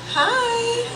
Hi.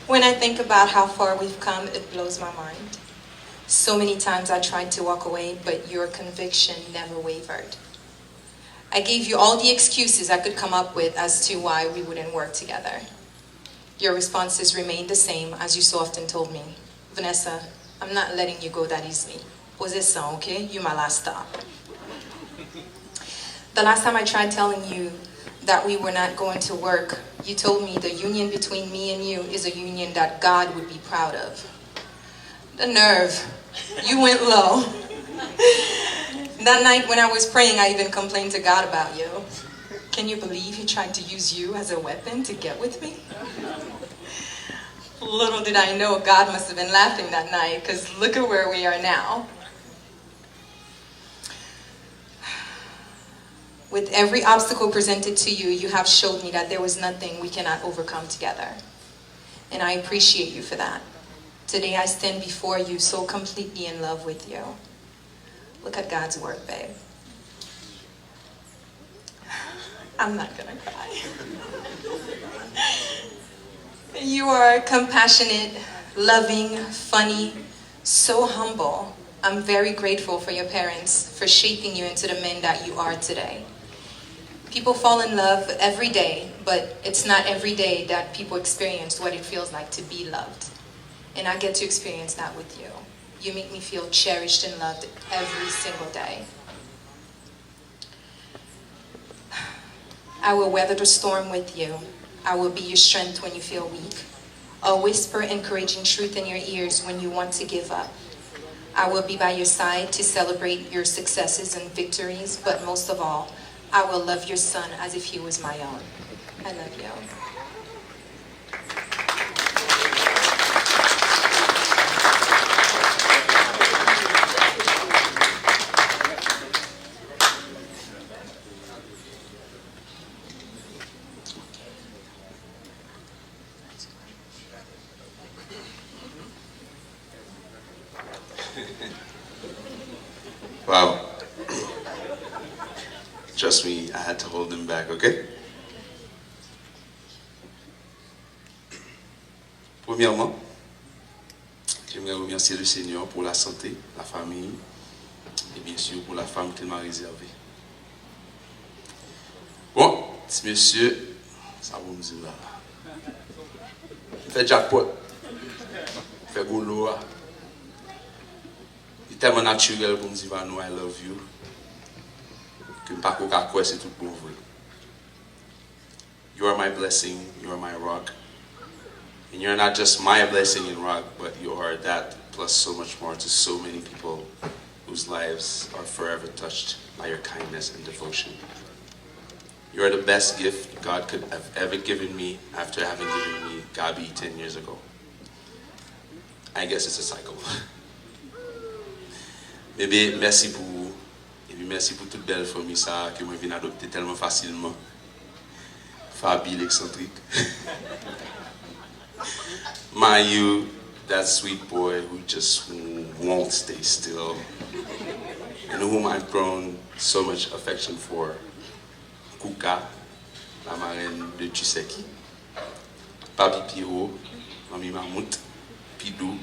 When I think about how far we've come, it blows my mind. So many times I tried to walk away, but your conviction never wavered. I gave you all the excuses I could come up with as to why we wouldn't work together. Your responses remained the same as you so often told me. Vanessa, I'm not letting you go that easily. Kozé ça, okay? You're my last stop. The last time I tried telling you that we were not going to work, you told me the union between me and you is a union that God would be proud of. The nerve. You went low. That night when I was praying, I even complained to God about you. Can you believe he tried to use you as a weapon to get with me? Little did I know God must have been laughing that night, because look at where we are now. With every obstacle presented to you, you have showed me that there was nothing we cannot overcome together. And I appreciate you for that. Today I stand before you so completely in love with you. Look at God's work, babe. I'm not gonna cry. You are compassionate, loving, funny, so humble. I'm very grateful for your parents for shaping you into the man that you are today. People fall in love every day, but it's not every day that people experience what it feels like to be loved. And I get to experience that with you. You make me feel cherished and loved every single day. I will weather the storm with you. I will be your strength when you feel weak. I'll whisper encouraging truth in your ears when you want to give up. I will be by your side to celebrate your successes and victories, but most of all, I will love your son as if he was my own. I love you. Wow. Trust me, I had to hold them back, okay? Premièrement, j'aimerais remercier le Seigneur pour la santé, la famille, et bien sûr pour la femme qu'il m'a réservée. Bon, petit monsieur, ça va me dire là. Fait jackpot, fait golo. Il est tellement naturel pour me dire, no, I love you. Que je ne peux pas croire c'est tout pour vous. You are my blessing, you are my rock. And you're not just my blessing and rock, but you are that plus so much more to so many people whose lives are forever touched by your kindness and devotion. You are the best gift God could have ever given me after having given me Gabi 10 years ago. I guess it's a cycle. Bébé, merci pour vous. Et puis merci pour toute belle famille ça que moi viens adopter tellement facilement. Fabi l'excentrique. Mayu, that sweet boy who just won't stay still. And whom I've grown so much affection for. Kuka, la marraine de Tuseki. Papi Pierrot, Mamie Mamout, Pidou,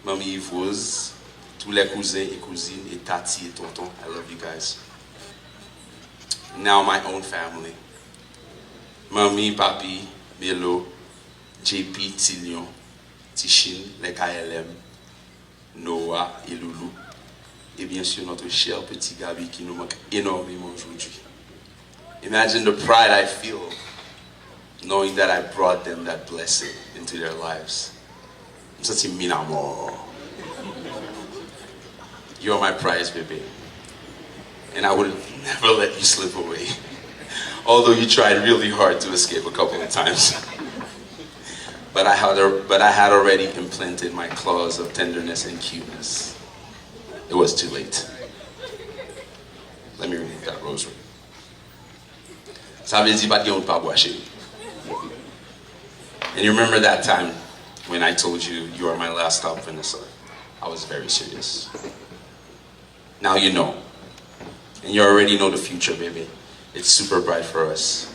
Mamie Yvose, tous les cousins et cousines, et Tati et Tonton. I love you guys. Now my own family. Mamie, Papi, Melo, JP, Tignon, Tichine, les KLM, Noah et Loulou. Et bien sûr notre cher petit Gabi qui nous manque énormément aujourd'hui. Imagine the pride I feel knowing that I brought them that blessing into their lives. Such a minamo. You're my prize, baby. And I would never let you slip away. Although you tried really hard to escape a couple of times. But I had already implanted my claws of tenderness and cuteness. It was too late. Let me remove that rosary. Ça veut dire pas de pas boire chez. And you remember that time when I told you you are my last stop, Vanessa? I was very serious. Now you know. And you already know the future, baby. It's super bright for us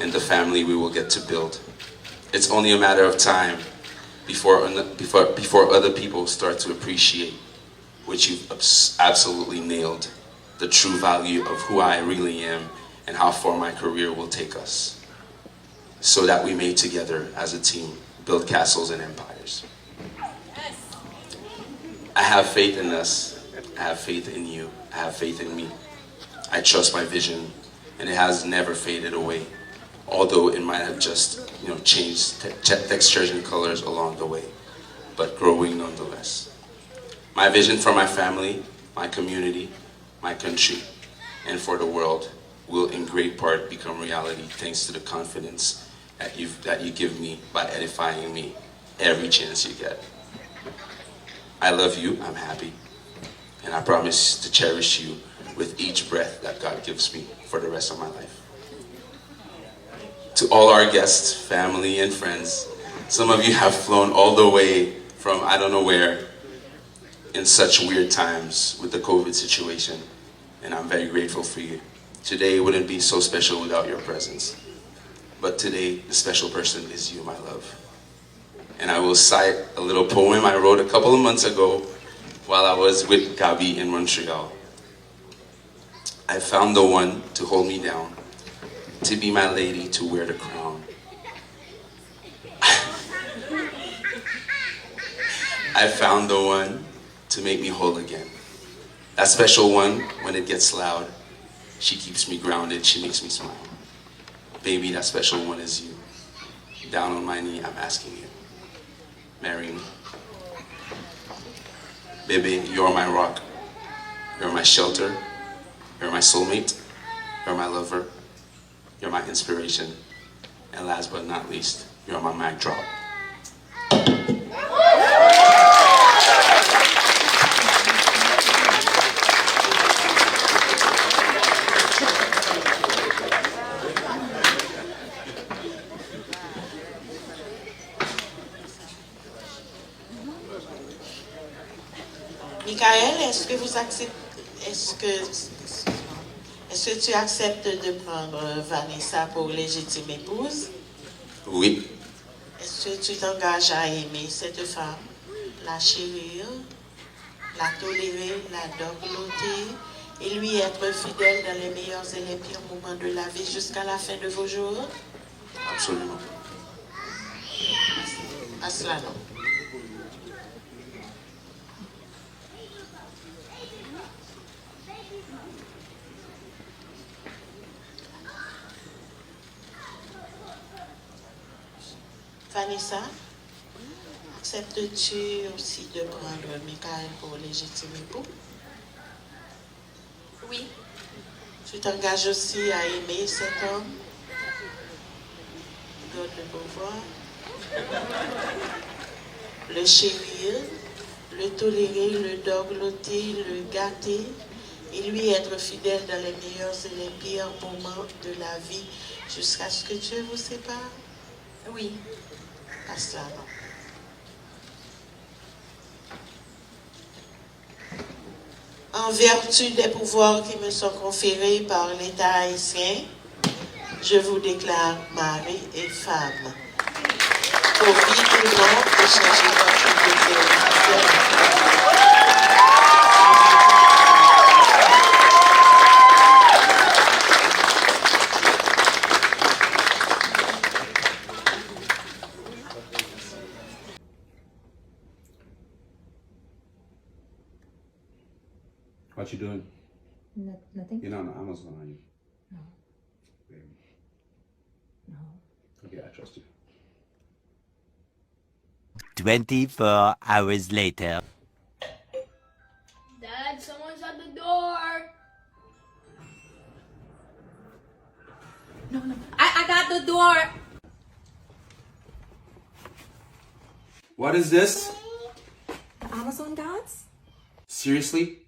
and the family we will get to build. It's only a matter of time before other people start to appreciate what you've absolutely nailed, the true value of who I really am and how far my career will take us, so that we may together as a team build castles and empires. I have faith in us, I have faith in you, I have faith in me. I trust my vision, and it has never faded away, although it might have just changed textures and colors along the way, but growing nonetheless. My vision for my family, my community, my country, and for the world will in great part become reality thanks to the confidence that you give me by edifying me every chance you get. I love you, I'm happy, and I promise to cherish you with each breath that God gives me for the rest of my life. To all our guests, family, and friends, some of you have flown all the way from I don't know where in such weird times with the COVID situation, and I'm very grateful for you. Today wouldn't be so special without your presence, but today the special person is you, my love. And I will cite a little poem I wrote a couple of months ago while I was with Gabi in Montreal. I found the one to hold me down, to be my lady, to wear the crown. I found the one to make me whole again. That special one, when it gets loud, she keeps me grounded, she makes me smile. Baby, that special one is you. Down on my knee, I'm asking you, marry me. Baby, you're my rock. You're my shelter. You're my soulmate. You're my lover. You're my inspiration. And last but not least, you're my mic drop. Mikael, est-ce que tu acceptes de prendre Vanessa pour légitime épouse? Oui. Est-ce que tu t'engages à aimer cette femme, la chérir, la tolérer, la dorloter et lui être fidèle dans les meilleurs et les pires moments de la vie jusqu'à la fin de vos jours? Absolument. À cela, non. Vanessa, acceptes-tu aussi de prendre Mikael pour légitime époux? Oui. Tu t'engages aussi à aimer cet homme, God le pouvoir, le chérir, le tolérer, le dorloter, le gâter et lui être fidèle dans les meilleurs et les pires moments de la vie jusqu'à ce que Dieu vous sépare? Oui. À cela, non. En vertu des pouvoirs qui me sont conférés par l'État haïtien, je vous déclare mari et femme. Pour vivre ou non, échanger votre identité. What you doing? Nothing? You're not on Amazon, are you? No. Baby. No. Okay, I trust you. 24 hours later. Dad, someone's at the door. No. I got the door. What is this? The Amazon gods? Seriously?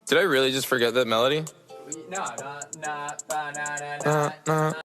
Did I really just forget that melody? No, not, ba, na, na, na.